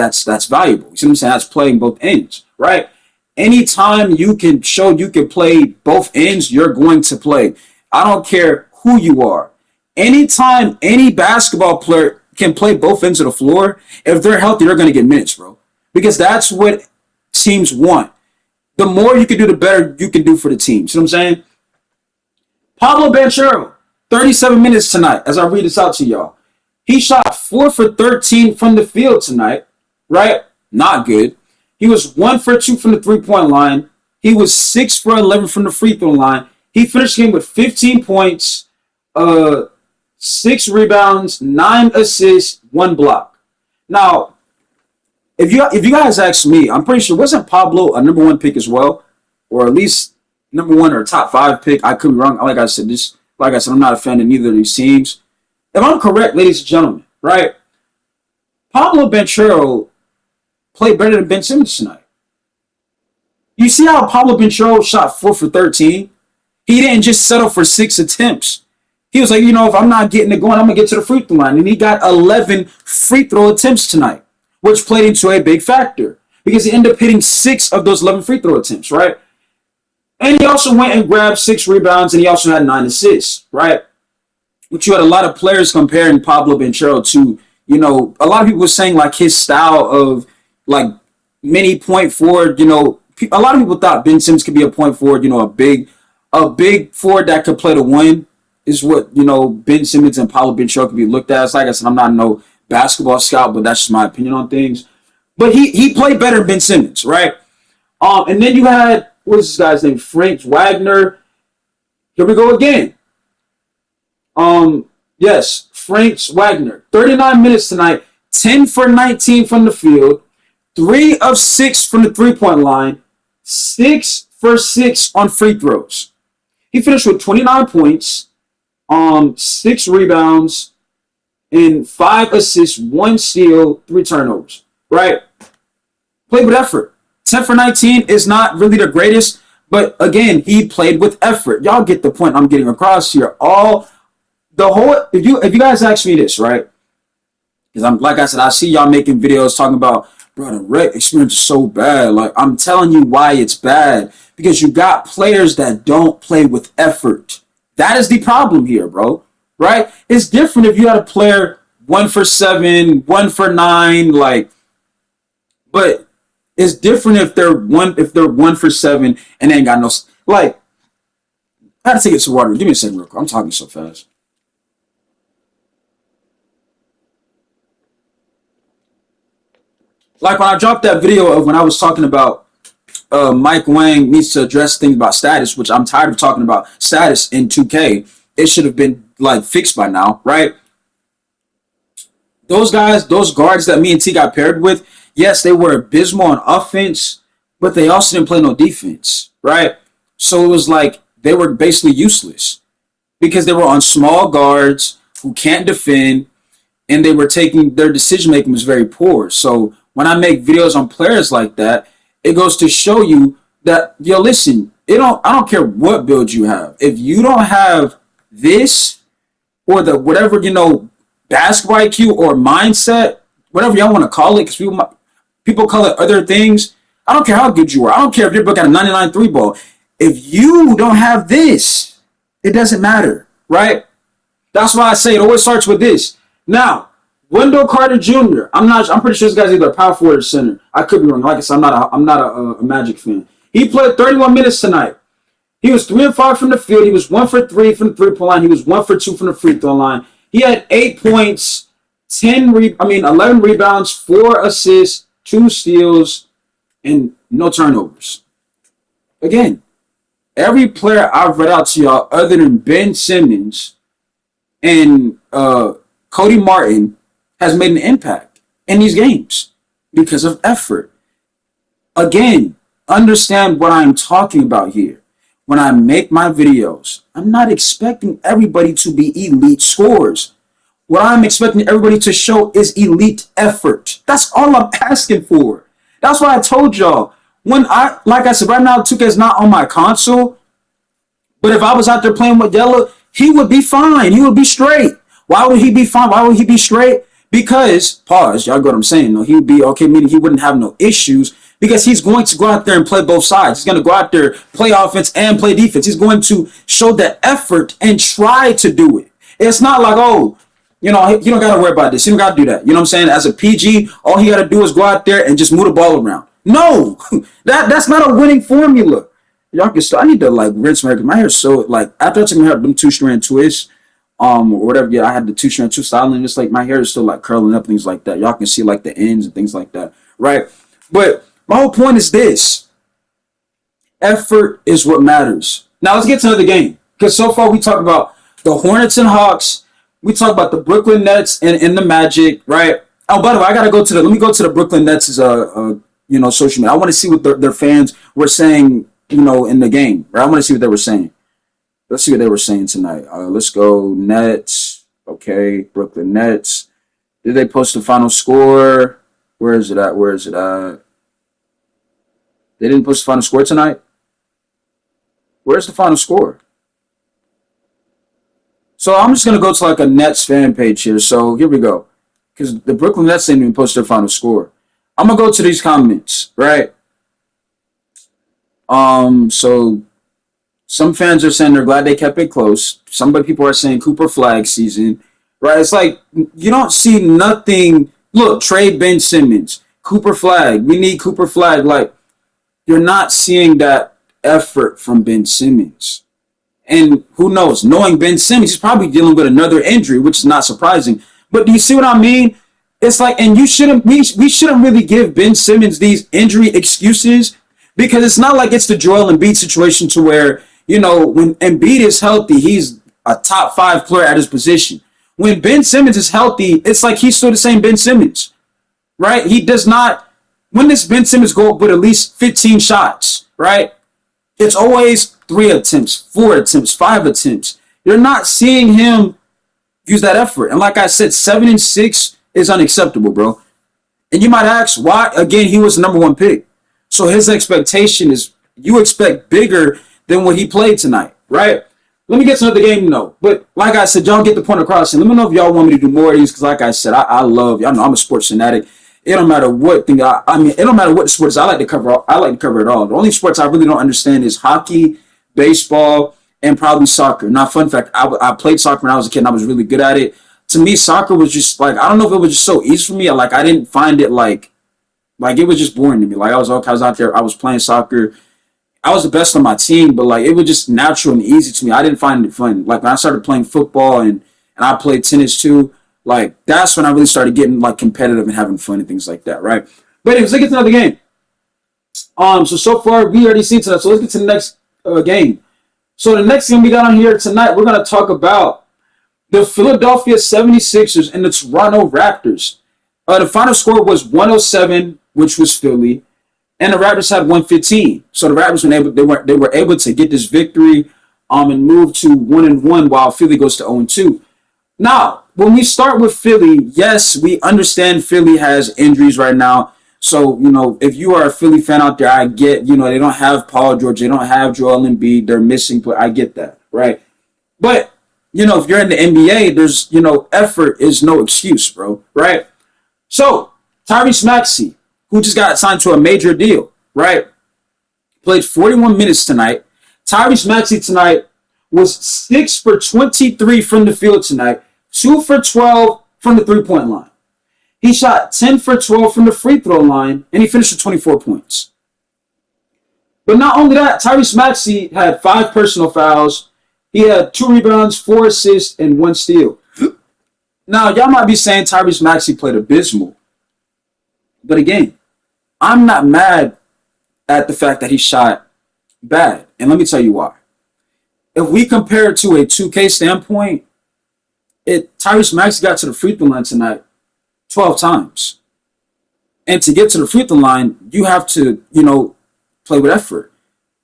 Speaker 1: valuable. You see what I'm saying? That's playing both ends, right? Anytime you can show you can play both ends, you're going to play. I don't care who you are. Anytime any basketball player can play both ends of the floor, if they're healthy, they're going to get minutes, bro. Because that's what teams want. The more you can do, the better you can do for the team. See what I'm saying? Pablo Banchero, 37 minutes tonight, as I read this out to y'all. He shot 4 for 13 from the field tonight, right? Not good. He was 1 for 2 from the 3-point line. He was 6 for 11 from the free throw line. He finished the game with 15 points, 6 rebounds, 9 assists, 1 block. Now, if you guys ask me, I'm pretty sure, wasn't Pablo a number 1 pick as well? Or at least number 1 or top 5 pick? I could be wrong. Like I said, I'm not a fan of neither of these teams. If I'm correct, ladies and gentlemen, right? Pablo Banchero played better than Ben Simmons tonight. You see how Pablo Banchero shot 4 for 13? He didn't just settle for 6 attempts. He was like, if I'm not getting it going, I'm going to get to the free throw line. And he got 11 free throw attempts tonight, which played into a big factor because he ended up hitting 6 of those 11 free throw attempts, right? And he also went and grabbed 6 rebounds, and he also had 9 assists, right? Which you had a lot of players comparing Pablo Banchero to, a lot of people were saying like his style of like mini point forward, a lot of people thought Ben Simmons could be a point forward, a big forward that could play the 1 is what, Ben Simmons and Pablo Banchero could be looked at. Like I said, I'm not no basketball scout, but that's just my opinion on things. But he played better than Ben Simmons, right? And then you had, what's this guy's name? Frank Wagner. Here we go again. Yes, Frank Wagner. 39 minutes tonight, 10 for 19 from the field, 3 of 6 from the 3-point line, 6 for 6 on free throws. He finished with 29 points, 6 rebounds, and 5 assists, 1 steal, 3 turnovers. Right? Played with effort. 10 for 19 is not really the greatest, but again, he played with effort. Y'all get the point I'm getting across here. If you guys ask me this, right? Because like I said, I see y'all making videos talking about, bro, the rec experience is so bad. Like, I'm telling you why it's bad. Because you got players that don't play with effort. That is the problem here, bro. Right? It's different if you had a player 1 for 7, 1 for 9, but it's different if they're 1 for 7 and they ain't got no, I had to take some water. Give me a second real quick. I'm talking so fast. Like when I dropped that video of when I was talking about Mike Wang needs to address things about status, which I'm tired of talking about status in 2K. It should have been fixed by now, right? Those guys, those guards that me and T got paired with, yes, they were abysmal on offense, but they also didn't play no defense, right? So it was like they were basically useless because they were on small guards who can't defend, and they were taking their decision making was very poor. So when I make videos on players like that, it goes to show you that, listen, I don't care what build you have. If you don't have this or the whatever, basketball IQ or mindset, whatever y'all want to call it, because people call it other things. I don't care how good you are. I don't care if your book got a 99 3 ball. If you don't have this, it doesn't matter, right? That's why I say it always starts with this. Now, Wendell Carter Jr. I'm pretty sure this guy's either a power forward or center. I could be wrong. Like I said, I'm not a Magic fan. He played 31 minutes tonight. He was 3 of 5 from the field. He was 1 for 3 from the 3-point line. He was 1 for 2 from the free throw line. He had 8 points, 11 rebounds, 4 assists, 2 steals, and no turnovers. Again, every player I've read out to y'all other than Ben Simmons and Cody Martin has made an impact in these games because of effort. Again, understand what I'm talking about here. when I make my videos, I'm not expecting everybody to be elite scorers. What I'm expecting everybody to show is elite effort. That's all I'm asking for. That's why I told y'all. Like I said, right now 2K is not on my console, but if I was out there playing with Yellow, he would be fine. He would be straight. Why would he be fine? Why would he be straight? Because, pause, y'all get what I'm saying. No, he would be okay, meaning he wouldn't have no issues because he's going to go out there and play both sides. He's going to go out there, play offense and play defense. He's going to show the effort and try to do it. It's not like, oh, you don't got to worry about this. You don't got to do that. You know what I'm saying? As a PG, all he got to do is go out there and just move the ball around. No, that's not a winning formula. Y'all can still, I need to like rinse my hair because my hair is so like after I took my hair, them 2-strand twists, or whatever. Yeah, I had the 2-strand twist style, and just like my hair is still like curling up, things like that. Y'all can see like the ends and things like that, right? But my whole point is this: effort is what matters. Now let's get to another game because so far we talked about the Hornets and Hawks. We talked about the Brooklyn Nets and the Magic, right? Oh, by the way, let me go to the Brooklyn Nets' social media. I want to see what their fans were saying, in the game, right? I want to see what they were saying. Let's see what they were saying tonight. Let's go Nets. Okay, Brooklyn Nets. Did they post the final score? Where is it at? They didn't post the final score tonight? Where's the final score? So I'm just going to go to like a Nets fan page here. So here we go. Because the Brooklyn Nets didn't even post their final score. I'm going to go to these comments, right? So some fans are saying they're glad they kept it close. Some people are saying Cooper Flag season, right? It's like you don't see nothing. Look, trade Ben Simmons, Cooper Flag. We need Cooper Flag. Like you're not seeing that effort from Ben Simmons. And who knows? Knowing Ben Simmons, he's probably dealing with another injury, which is not surprising. But do you see what I mean? It's like, and we shouldn't really give Ben Simmons these injury excuses because it's not like it's the Joel Embiid situation to where, when Embiid is healthy, he's a top 5 player at his position. When Ben Simmons is healthy, it's like he's still the same Ben Simmons, right? He does not, when does Ben Simmons go up with at least 15 shots, right? It's always 3 attempts, 4 attempts, 5 attempts. You're not seeing him use that effort. And like I said, 7 and 6 is unacceptable, bro. And you might ask why, again, he was the number 1 pick. So his expectation is you expect bigger than what he played tonight, right? Let me get to another game, though. But like I said, y'all get the point across. And let me know if y'all want me to do more of these because like I said, I love, y'all know I'm a sports fanatic. It don't matter what thing. It don't matter what the sports. I like to cover it all. The only sports I really don't understand is hockey, baseball, and probably soccer. Now, fun fact: I played soccer when I was a kid, and I was really good at it. To me, soccer was just like I don't know if it was just so easy for me. I didn't find it like it was just boring to me. Like I was out there, I was playing soccer. I was the best on my team, but like it was just natural and easy to me. I didn't find it fun. Like when I started playing football and I played tennis too. Like, that's when I really started getting, like, competitive and having fun and things like that, right? But anyways, let's get to another game. So far, we already seen tonight. So let's get to the next game. So the next game we got on here tonight, we're going to talk about the Philadelphia 76ers and the Toronto Raptors. The final score was 107, which was Philly, and the Raptors had 115. So the Raptors were able to get this victory and move to 1-1 while Philly goes to 0-2. Now, when we start with Philly, yes, we understand Philly has injuries right now. So, if you are a Philly fan out there, I get, they don't have Paul George, they don't have Joel Embiid, they're missing, but I get that, right? But, if you're in the NBA, there's, effort is no excuse, bro, right? So, Tyrese Maxey, who just got signed to a major deal, right? Played 41 minutes tonight. Tyrese Maxey tonight was 6 for 23 from the field tonight. 2 for 12 from the three-point line. He shot 10 for 12 from the free throw line, and he finished with 24 points. But not only that, Tyrese Maxey had 5 personal fouls. He had 2 rebounds, 4 assists, and 1 steal. Now, y'all might be saying Tyrese Maxey played abysmal. But again, I'm not mad at the fact that he shot bad. And let me tell you why. If we compare it to a 2K standpoint, Tyrese Maxey got to the free throw line tonight 12 times. And to get to the free throw line, you have to, play with effort.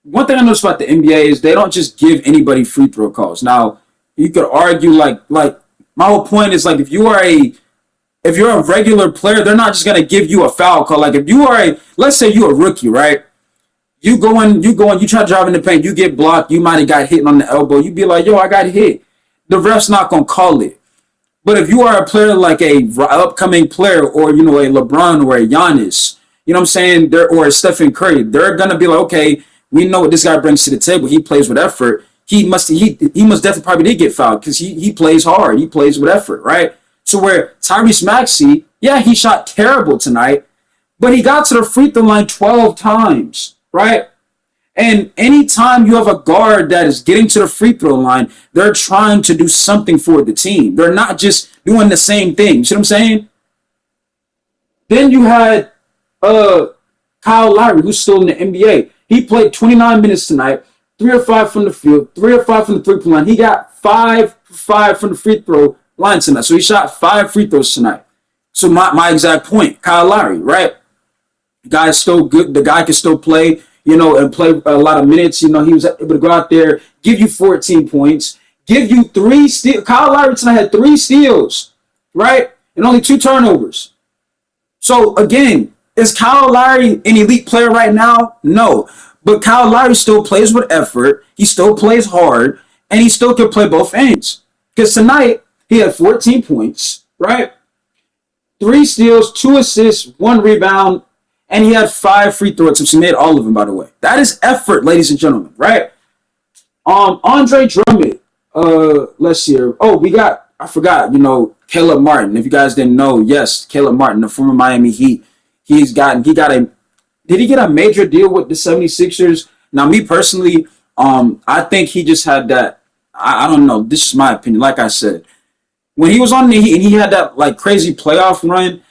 Speaker 1: one thing I noticed about the NBA is they don't just give anybody free throw calls. Now, you could argue like my whole point is like if you're a regular player, they're not just gonna give you a foul call. Like if you are let's say you're a rookie, right? You try to drive in the paint, you get blocked, you might have got hit on the elbow. You be like, yo, I got hit. The ref's not gonna call it. But if you are a player like a upcoming player, or you know, a LeBron or a Giannis, you know what I'm saying, or a Stephen Curry, they're gonna be like, okay, we know what this guy brings to the table. He plays with effort. He must definitely probably did get fouled because he plays hard. He plays with effort, right? So where Tyrese Maxey, yeah, he shot terrible tonight, but he got to the free throw line 12 times, right? And anytime you have a guard that is getting to the free throw line, they're trying to do something for the team. They're not just doing the same thing. You see what I'm saying? Then you had Kyle Lowry, who's still in the NBA. He played 29 minutes tonight, 3 or 5 from the field, 3 or 5 from the three-point line. He got 5 for 5 from the free throw line tonight. So he shot 5 free throws tonight. So my exact point, Kyle Lowry, right? The guy is still good. The guy can still play, you know, and play a lot of minutes. You know, he was able to go out there, give you 14 points, give you 3 steals. Kyle Lowry tonight had 3 steals, right? And only 2 turnovers. So again, is Kyle Lowry an elite player right now? No. But Kyle Lowry still plays with effort. He still plays hard. And he still can play both ends. Because tonight, he had 14 points, right? 3 steals, 2 assists, 1 rebound, and he had 5 free throw attempts. He made all of them, by the way. That is effort, ladies and gentlemen, right? Andre Drummond. Let's see here. Oh, I forgot, you know, Caleb Martin. If you guys didn't know, yes, Caleb Martin, the former Miami Heat. Did he get a major deal with the 76ers? Now, me personally, I think he just had that, I don't know, this is my opinion, like I said. When he was on the Heat and he had that like crazy playoff run,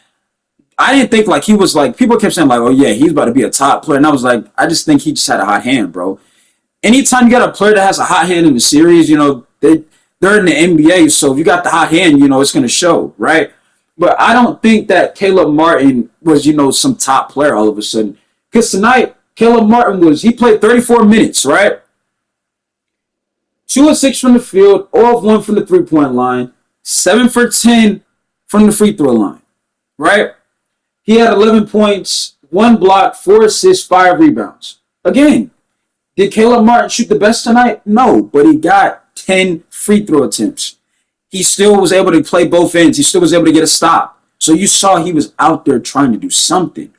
Speaker 1: I didn't think like he was like, people kept saying like, oh yeah, he's about to be a top player. And I was like, I just think he just had a hot hand, bro. Anytime you got a player that has a hot hand in the series, you know, they're in the NBA. So if you got the hot hand, you know, it's going to show, right? But I don't think that Caleb Martin was, you know, some top player all of a sudden. Because tonight, Caleb Martin he played 34 minutes, right? 2 of 6 from the field, 0 of 1 from the three-point line, 7 for 10 from the free throw line, right? He had 11 points, 1 block, 4 assists, 5 rebounds. Again, did Caleb Martin shoot the best tonight? No, but he got 10 free throw attempts. He still was able to play both ends. He still was able to get a stop. So you saw he was out there trying to do something.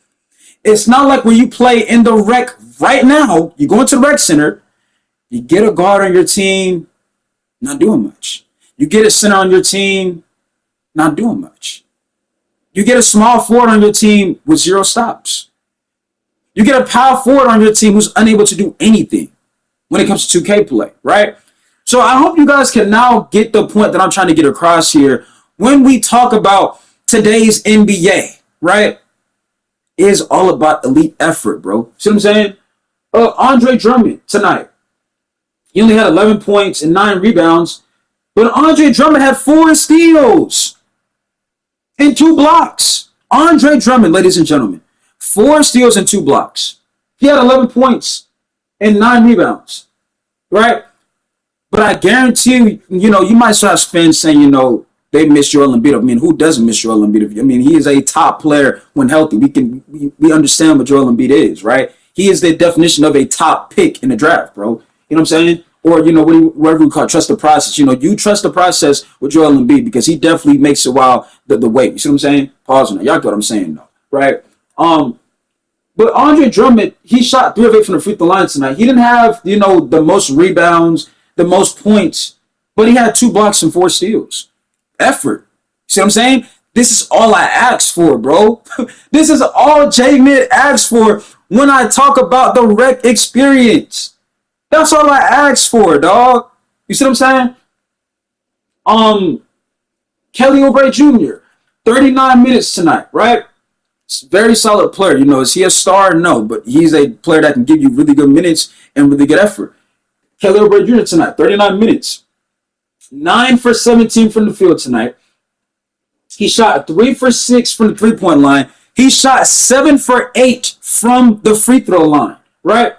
Speaker 1: It's not like when you play in the rec right now, you go into the rec center, you get a guard on your team, not doing much. You get a center on your team, not doing much. You get a small forward on your team with 0 stops. You get a power forward on your team who's unable to do anything when it comes to 2K play, right? So I hope you guys can now get the point that I'm trying to get across here. When we talk about today's NBA, right, it is all about elite effort, bro. See what I'm saying? Andre Drummond tonight, he only had 11 points and 9 rebounds, but Andre Drummond had 4 steals and 2 blocks. Andre Drummond, ladies and gentlemen, 4 steals and 2 blocks. He had 11 points and 9 rebounds, right? But I guarantee you, you know, you might start fans saying, you know, they miss Joel Embiid. I mean, who doesn't miss Joel Embiid? I mean, he is a top player when healthy. We understand what Joel Embiid is, right? He is the definition of a top pick in the draft, bro. You know what I'm saying? Or, you know, whatever we call it, trust the process. You know, you trust the process with Joel Embiid because he definitely makes it while the wait. You see what I'm saying? Pause on that. Y'all get what I'm saying, though, right? But Andre Drummond, he shot 3 of 8 from the free throw line tonight. He didn't have, you know, the most rebounds, the most points, but he had 2 blocks and 4 steals. Effort. See what I'm saying? This is all I asked for, bro. This is all J-Mid asked for when I talk about the rec experience. That's all I asked for, dog. You see what I'm saying? Kelly Oubre Jr., 39 minutes tonight, right? Very solid player. You know, is he a star? No, but he's a player that can give you really good minutes and really good effort. Kelly Oubre Jr. tonight, 39 minutes. 9 for 17 from the field tonight. He shot 3 for 6 from the three-point line. He shot 7 for 8 from the free throw line, right?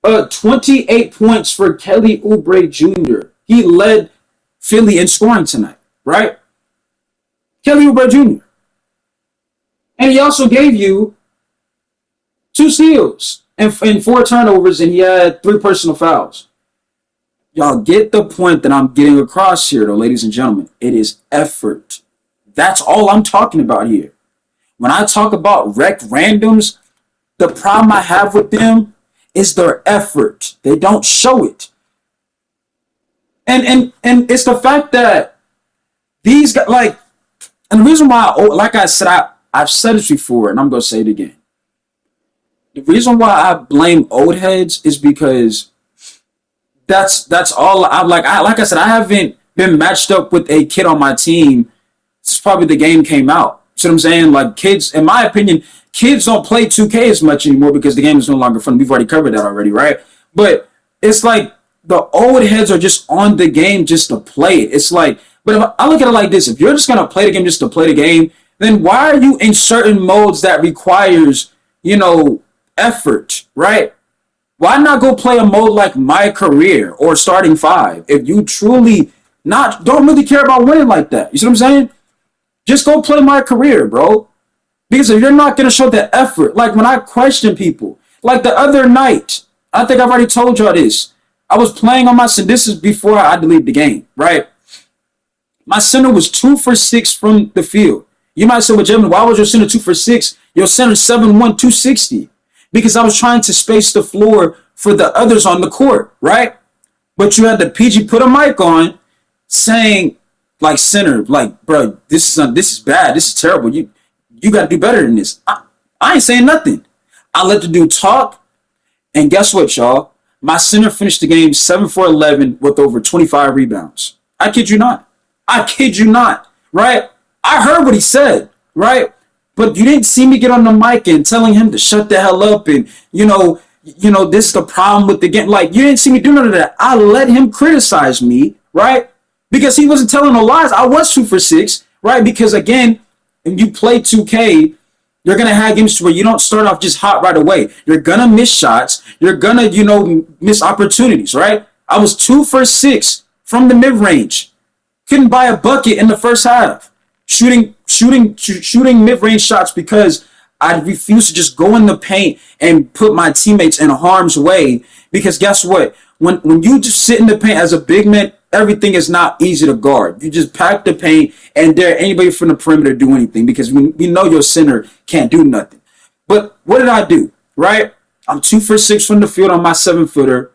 Speaker 1: 28 points for Kelly Oubre Jr. He led Philly in scoring tonight, right? Kelly Oubre Jr. And he also gave you 2 steals and 4 turnovers, and he had 3 personal fouls. Y'all get the point that I'm getting across here, though, ladies and gentlemen. It is effort. That's all I'm talking about here. When I talk about rec randoms, the problem I have with them is their effort. They don't show it. And it's the fact that these guys, like, and the reason why, like I said, I've said it before, and I'm going to say it again. The reason why I blame old heads is because that's all like I said, I haven't been matched up with a kid on my team since probably the game came out. You see what I'm saying? Like, kids, in my opinion, kids don't play 2K as much anymore because the game is no longer fun. We've already covered that already, right? But it's like the old heads are just on the game just to play it. It's like, but if I look at it like this, if you're just gonna play the game just to play the game, then why are you in certain modes that requires, effort, right? Why not go play a mode like My Career or Starting Five if you truly don't really care about winning like that? You see what I'm saying? Just go play My Career, bro. Because if you're not gonna show the effort, like when I question people, like the other night, I think I've already told y'all this. I was playing on my center. This is before I deleted the game, right? My center was 2 for 6 from the field. You might say, well, Jimmy, why was your center 2 for 6? Your center 7'1", 260. Because I was trying to space the floor for the others on the court, right? But you had the PG put a mic on saying, like, center, like, bro, this is bad. This is terrible. You got to do better than this. I ain't saying nothing. I let the dude talk. And guess what, y'all? My center finished the game 7 for 11 with over 25 rebounds. I kid you not. I kid you not, right? I heard what he said, right? But you didn't see me get on the mic and telling him to shut the hell up and, this is the problem with the game. Like, you didn't see me do none of that. I let him criticize me, right? Because he wasn't telling no lies. I was 2 for 6, right? Because, again, when you play 2K, you're going to have games where you don't start off just hot right away. You're going to miss shots. You're going to, miss opportunities, right? I was 2 for 6 from the mid-range. Couldn't buy a bucket in the first half. Shooting mid-range shots because I refused to just go in the paint and put my teammates in harm's way. Because guess what? When you just sit in the paint as a big man, everything is not easy to guard. You just pack the paint and dare anybody from the perimeter to do anything because we know your center can't do nothing. But what did I do? Right? I'm 2 for 6 from the field on my 7-footer.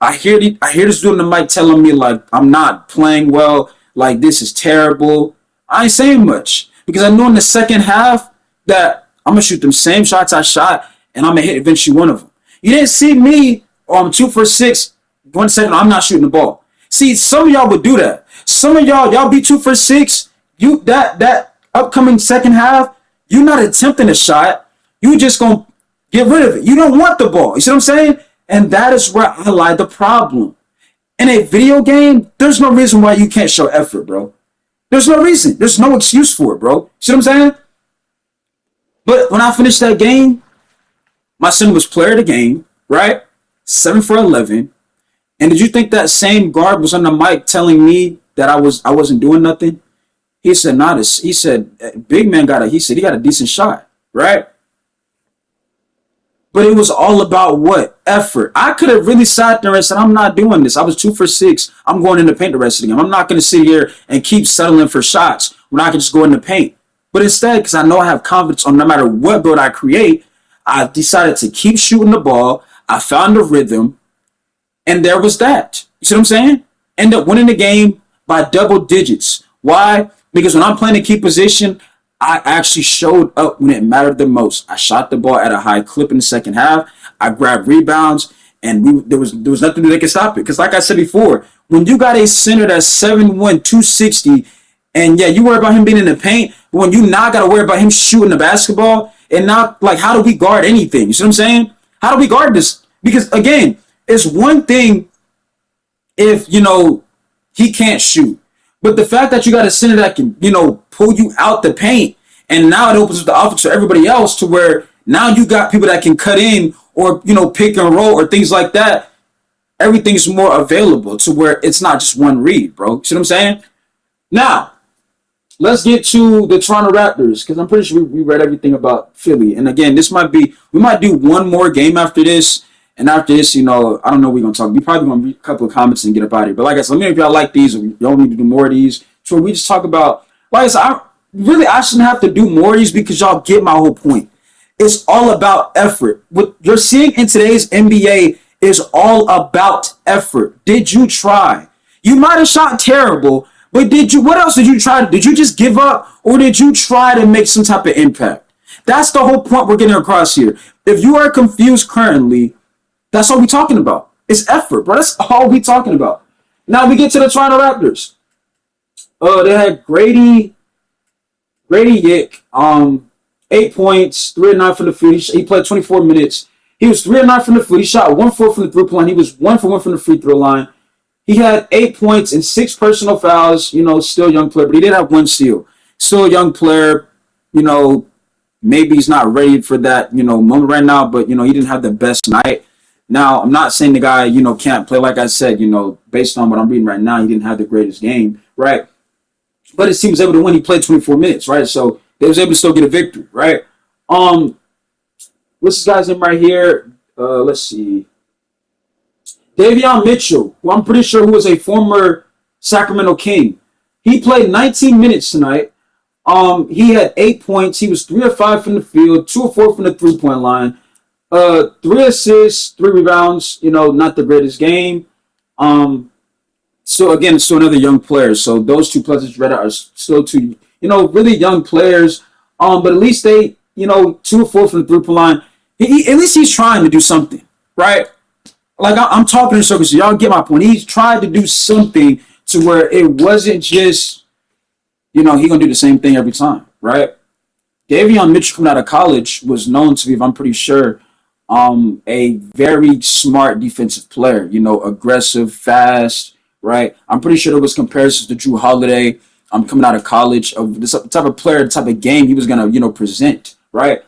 Speaker 1: I hear this dude on the mic telling me, like, I'm not playing well. Like, this is terrible. I ain't saying much because I know in the second half that I'm going to shoot them same shots I shot and I'm going to hit eventually one of them. You didn't see me, I'm 2 for 6, 1 second, I'm not shooting the ball. See, some of y'all would do that. Some of y'all be 2 for 6. That upcoming second half, you're not attempting a shot. You just going to get rid of it. You don't want the ball. You see what I'm saying? And that is where I lie the problem. In a video game, there's no reason why you can't show effort, bro. There's no reason. There's no excuse for it, bro. See what I'm saying? But when I finished that game, my son was player of the game, right? 7 for 11. And did you think that same guard was on the mic telling me that I wasn't doing nothing? He said, nah, he said, big man he got a decent shot, right? But it was all about what? Effort. I could have really sat there and said, I'm not doing this. I was 2 for 6. I'm going in the paint the rest of the game. I'm not going to sit here and keep settling for shots when I can just go in the paint. But instead, because I know I have confidence on no matter what build I create, I decided to keep shooting the ball. I found a rhythm. And there was that. You see what I'm saying? End up winning the game by double digits. Why? Because when I'm playing a key position, I actually showed up when it mattered the most. I shot the ball at a high clip in the second half. I grabbed rebounds, and there was nothing that could stop it. Because like I said before, when you got a center that's 7'1", 260, and yeah, you worry about him being in the paint, but when you now got to worry about him shooting the basketball, and not like, how do we guard anything? You see what I'm saying? How do we guard this? Because again, it's one thing if, he can't shoot. But the fact that you got a center that can, pull you out the paint, and now it opens up the offense for everybody else to where Now you got people that can cut in or, pick and roll or things like that. Everything's more available to where it's not just one read, bro. See what I'm saying? Now, let's get to the Toronto Raptors because I'm pretty sure we read everything about Philly. And again, we might do one more game after this. And after this, I don't know what we're going to talk. We probably going to read a couple of comments and get up out of here. But like I said, let me know if y'all like these or y'all need to do more of these. So we just talk about, like I said, I shouldn't have to do more of these because y'all get my whole point. It's all about effort. What you're seeing in today's NBA is all about effort. Did you try? You might have shot terrible, but what else did you try? Did you just give up or did you try to make some type of impact? That's the whole point we're getting across here. If you are confused currently, that's all we're talking about. It's effort, bro. That's all we're talking about. Now we get to the Toronto Raptors. They had Grady Yick, 8 points, 3 of 9 from the field. He played 24 minutes. He was 3 of 9 from the field. He shot 1-4 from the three-point line. He was 1 for 1 from the free throw line. He had 8 points and 6 personal fouls. Still a young player, but he did have 1 steal. Still a young player. Maybe he's not ready for that, moment right now, but, he didn't have the best night. Now, I'm not saying the guy, can't play. Like I said, based on what I'm reading right now, he didn't have the greatest game, right? But his team was able to win. He played 24 minutes, right? So they was able to still get a victory, right? What's this guy's name right here? Let's see. Davion Mitchell, who I'm pretty sure who was a former Sacramento King. He played 19 minutes tonight. He had 8 points. He was 3 of 5 from the field, 2 of 4 from the three-point line. 3 assists, 3 rebounds, not the greatest game. So again, still another young player. So those two players read out are still two, really young players. But at least they, 2 of 4 from the three-point line. At least he's trying to do something, right? Like I'm talking in circles, so y'all get my point. He's tried to do something to where it wasn't just, he gonna do the same thing every time, right? Davion Mitchell coming out of college was known to be, if I'm pretty sure, a very smart defensive player, aggressive, fast, right? I'm pretty sure there was comparisons to Drew Holiday. Coming out of college of this type of player, the type of game he was gonna, present, right?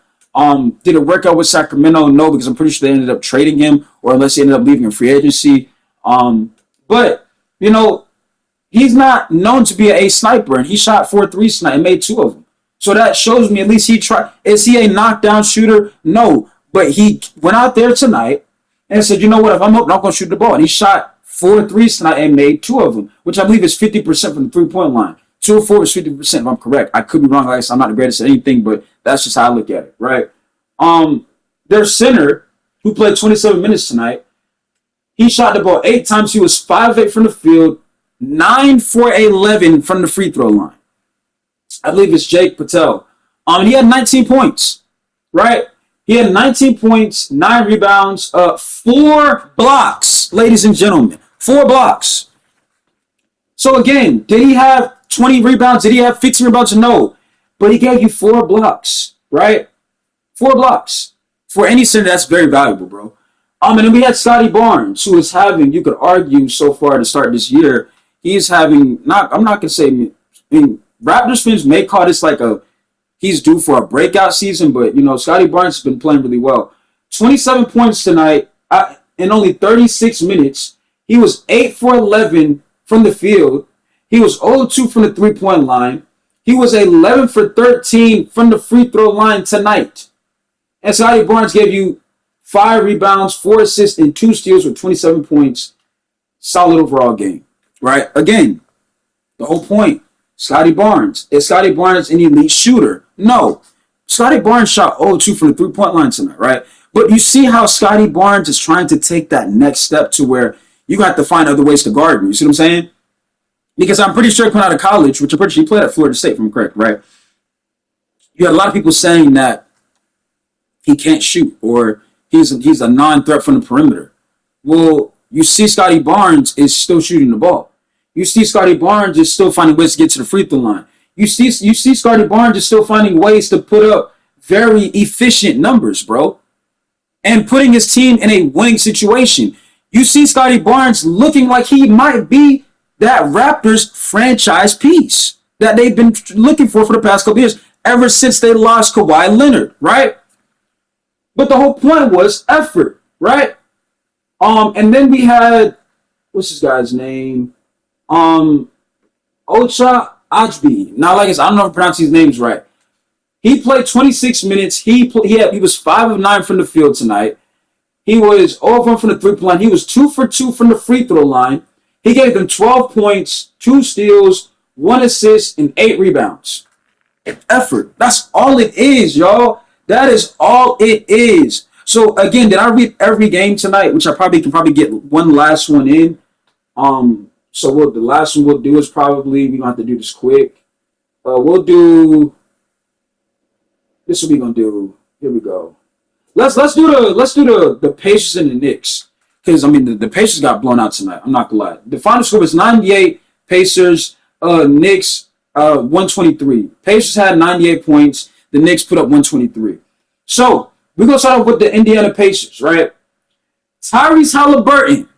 Speaker 1: Did it work out with Sacramento? No, because I'm pretty sure they ended up trading him, or unless he ended up leaving in free agency. But he's not known to be a sniper, and he shot 4 3s tonight and made 2 of them. So that shows me at least he tried. Is he a knockdown shooter? No. But he went out there tonight and said, you know what, if I'm open, I'm going to shoot the ball. And he shot 4 3s tonight and made 2 of them, which I believe is 50% from the three-point line. 2 of 4 is 50%, if I'm correct. I could be wrong. Like I said, I'm not the greatest at anything, but that's just how I look at it, right? Their center, who played 27 minutes tonight, he shot the ball 8 times. He was 5 of 8 from the field, 9 for 11 from the free throw line. I believe it's Jake Patel. He had 19 points, right? He had 19 points, 9 rebounds, 4 blocks, ladies and gentlemen. 4 blocks. So again, did he have 20 rebounds? Did he have 15 rebounds? No. But he gave you 4 blocks, right? 4 blocks. For any center, that's very valuable, bro. And then we had Scotty Barnes, who is having, you could argue so far to start this year, he's having, I'm not going to say, Raptors fans may call this like he's due for a breakout season, but, Scotty Barnes has been playing really well. 27 points tonight in only 36 minutes. He was 8 for 11 from the field. He was 0-2 from the three-point line. He was 11 for 13 from the free throw line tonight. And Scotty Barnes gave you 5 rebounds, 4 assists, and 2 steals with 27 points. Solid overall game, right? Again, the whole point, Scotty Barnes. Is Scotty Barnes an elite shooter? No. Scotty Barnes shot 0-2 from the three-point line tonight, right? But you see how Scotty Barnes is trying to take that next step to where you have to find other ways to guard him. You see what I'm saying? Because I'm pretty sure coming out of college, which I'm pretty sure he played at Florida State, if I'm correct, right? You had a lot of people saying that he can't shoot or he's a non-threat from the perimeter. Well, you see Scotty Barnes is still shooting the ball. You see Scotty Barnes is still finding ways to get to the free throw line. You see Scotty Barnes is still finding ways to put up very efficient numbers, bro, and putting his team in a winning situation. You see Scotty Barnes looking like he might be that Raptors franchise piece that they've been looking for the past couple years, ever since they lost Kawhi Leonard, right? But the whole point was effort, right? And then we had what's this guy's name? Um, Ocha Ajbi. Now, like I said, I don't know if I pronounce these names right. He played 26 minutes. He was 5 of 9 from the field tonight. He was 0 of 1 from the 3-point line. He was 2 for 2 from the free throw line. He gave them 12 points, 2 steals, 1 assist, and 8 rebounds. Effort. That's all it is, y'all. That is all it is. So again, did I read every game tonight? Which I probably can get one last one in. So the last one we'll do is probably we're gonna have to do this quick. We'll do this. What we gonna do? Here we go. Let's do the Pacers and the Knicks, because I mean the Pacers got blown out tonight. I'm not gonna lie. The final score was 98 Pacers. Knicks 123. Pacers had 98 points. The Knicks put up 123. So we're gonna start off with the Indiana Pacers, right? Tyrese Halliburton,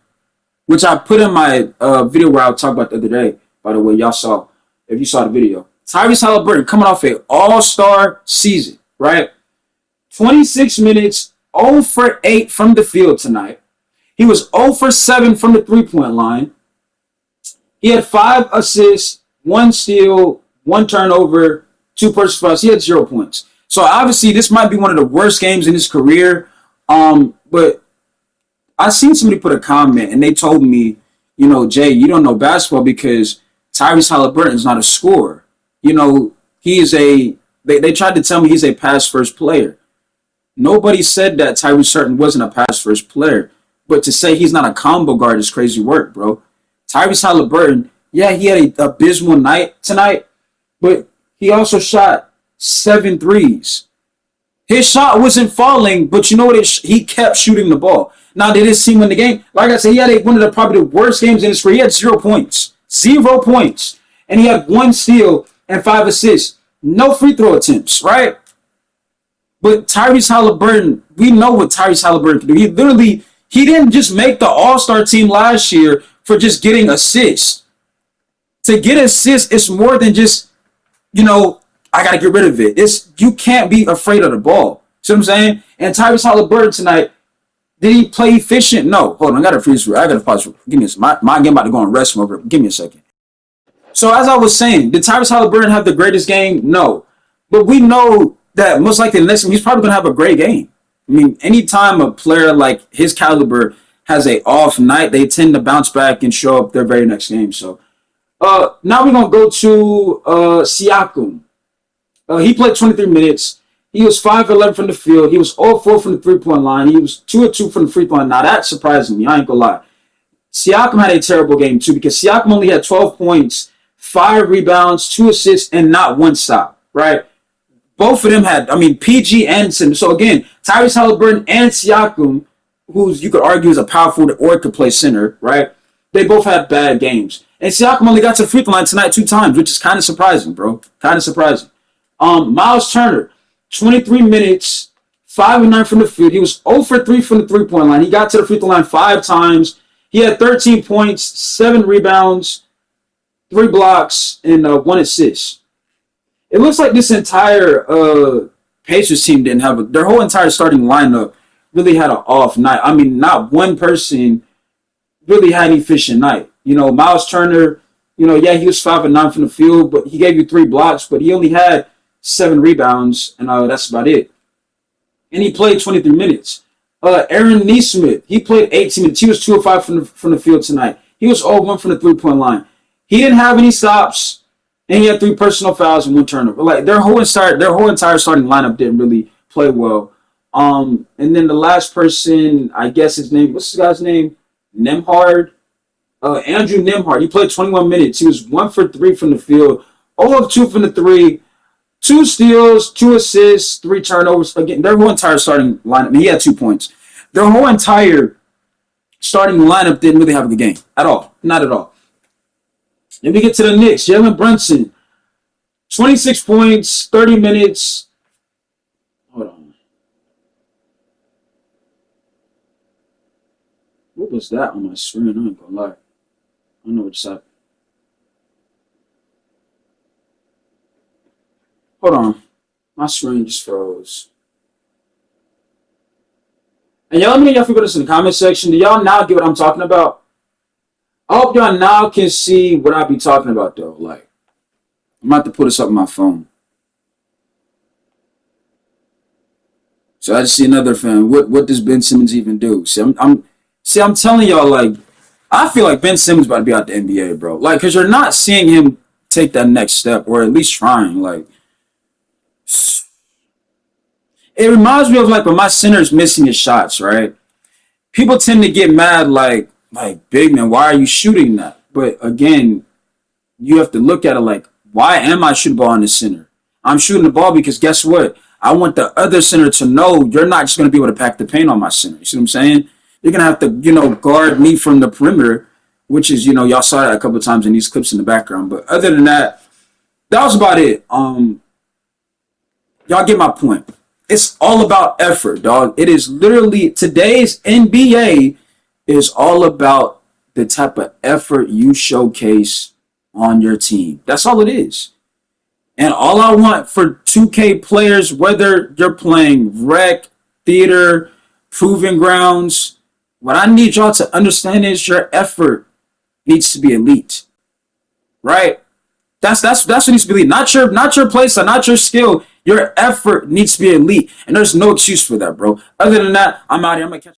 Speaker 1: which I put in my video where I talked about the other day. By the way, y'all saw, if you saw the video, Tyrese Halliburton coming off an all-star season, right? 26 minutes, 0 for 8 from the field tonight. He was 0 for 7 from the 3-point line. He had 5 assists, 1 steal, 1 turnover, 2 personal fouls. He had 0 points. So obviously this might be one of the worst games in his career. But I seen somebody put a comment and they told me, Jay, you don't know basketball because Tyrese Halliburton is not a scorer. He is they tried to tell me he's a pass first player. Nobody said that Tyrese Halliburton wasn't a pass first player. But to say he's not a combo guard is crazy work, bro. Tyrese Halliburton, yeah, he had an abysmal night tonight, but he also shot 7 threes. His shot wasn't falling, but you know what? He kept shooting the ball. Now, did it seem in the game? Like I said, he had one of the probably the worst games in his career. He had 0 points. 0 points. And he had 1 steal and 5 assists. No free throw attempts, right? But Tyrese Halliburton, we know what Tyrese Halliburton can do. He didn't just make the All-Star team last year for just getting assists. To get assists, it's more than just, I got to get rid of it. You can't be afraid of the ball. See what I'm saying? And Tyrese Halliburton tonight, did he play efficient? No. Hold on, I got to freeze. I got to pause. Give me a second. My game about to go on rest over. Give me a second. So as I was saying, did Tyrese Halliburton have the greatest game? No. But we know that most likely the next game, he's probably going to have a great game. I mean, anytime a player like his caliber has a off night, they tend to bounce back and show up their very next game. So now we're going to go to Siakam. He played 23 minutes. He was 5 of 11 from the field. He was 0 of 4 from the 3-point line. He was 2 of 2 from the free throw line. Now, that surprised me. I ain't going to lie. Siakam had a terrible game, too, because Siakam only had 12 points, 5 rebounds, 2 assists, and not 1 stop, right? Both of them had, PG and Sim. So, again, Tyrese Halliburton and Siakam, who's you could argue is a power forward or could play center, right? They both had bad games. And Siakam only got to the free throw line tonight 2 times, which is kind of surprising, bro. Kind of surprising. Miles Turner, 23 minutes, 5 of 9 from the field. He was 0 for 3 from the 3-point line. He got to the free throw line 5 times. He had 13 points, 7 rebounds, 3 blocks, and 1 assist. It looks like this entire Pacers team didn't have their whole entire starting lineup really had an off night. Not one person really had an efficient night. Miles Turner, yeah, he was 5 of 9 from the field, but he gave you 3 blocks, but he only had 7 rebounds, and that's about it. And he played 23 minutes. Aaron Nesmith, he played 18 minutes. He was 2 of 5 from the field tonight. He was 0 of 1 from the 3-point line. He didn't have any stops, and he had 3 personal fouls and 1 turnover. Like their whole entire starting lineup didn't really play well. And then the last person, I guess what's this guy's name? Nembhard. Andrew Nembhard. He played 21 minutes. He was 1 for 3 from the field, 0 of 2 from the 3. 2 steals, 2 assists, 3 turnovers. Again, their whole entire starting lineup. He had 2 points. Their whole entire starting lineup didn't really have a good game at all. Not at all. Then we get to the Knicks. Jalen Brunson, 26 points, 30 minutes. Hold on. What was that on my screen? I ain't gonna lie. I don't know what just happened. Hold on. My screen just froze. And y'all let me know y'all figure this in the comment section. Do y'all now get what I'm talking about? I hope y'all now can see what I be talking about though. Like, I'm about to put this up on my phone. So I just see another fan. What does Ben Simmons even do? I'm telling y'all, like, I feel like Ben Simmons about to be out the NBA, bro. Like, cause you're not seeing him take that next step, or at least trying. Like, it reminds me of like when my center's missing his shots, right? People tend to get mad, like big man, why are you shooting that? But again, you have to look at it like, why am I shooting the ball in the center? I'm shooting the ball because guess what? I want the other center to know you're not just going to be able to pack the paint on my center. You see what I'm saying? You're going to have to, guard me from the perimeter, which is, y'all saw that a couple of times in these clips in the background. But other than that, that was about it. Y'all get my point. It's all about effort, dog. It is literally today's NBA is all about the type of effort you showcase on your team. That's all it is. And all I want for 2K players, whether you're playing rec, theater, proving grounds, what I need y'all to understand is your effort needs to be elite. Right? That's what needs to be elite. Not your place, not your skill. Your effort needs to be elite. And there's no excuse for that, bro. Other than that, I'm out here. I'm gonna catch